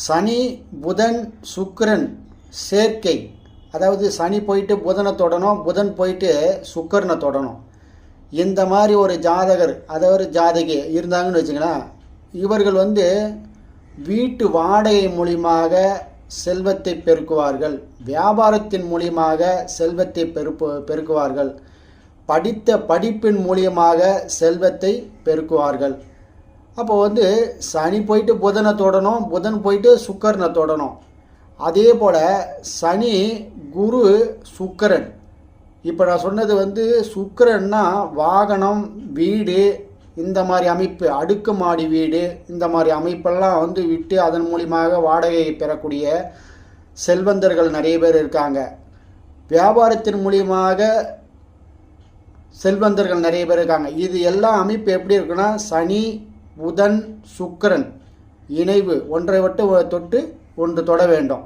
சனி புதன் சுக்கிரன் சேர்க்கை, அதாவது சனி போயிட்டு புதனை தொடணும், புதன் போயிட்டு சுக்கிரனை தொடணும். இந்த மாதிரி ஒரு ஜாதகர் அதாவது ஜாதகி இருந்தாங்கன்னு வச்சுங்களேன், இவர்கள் வீட்டு வாடகை மூலியமாக செல்வத்தை பெருக்குவார்கள், வியாபாரத்தின் மூலியமாக செல்வத்தை பெருக்குவார்கள், படித்த படிப்பின் மூலியமாக செல்வத்தை பெருக்குவார்கள். அப்போ சனி போயிட்டு புதனை தொடணும், புதன் போயிட்டு சுக்கிரனை தொடணும். அதே போல் சனி குரு சுக்கிரன், இப்போ நான் சொன்னது சுக்கிரன்னா வாகனம் வீடு இந்த மாதிரி அமைப்பு, அடுக்குமாடி வீடு இந்த மாதிரி அமைப்பெல்லாம் விட்டு அதன் மூலியமாக வாடகையை பெறக்கூடிய செல்வந்தர்கள் நிறைய பேர் இருக்காங்க. வியாபாரத்தின் மூலியமாக செல்வந்தர்கள் நிறைய பேர் இருக்காங்க. இது எல்லா அமைப்பு எப்படி இருக்குன்னா, சனி புதன் சுக்கிரன் இணைவு ஒன்றை விட்டு தொட்டு ஒன்று தொட வேண்டும்.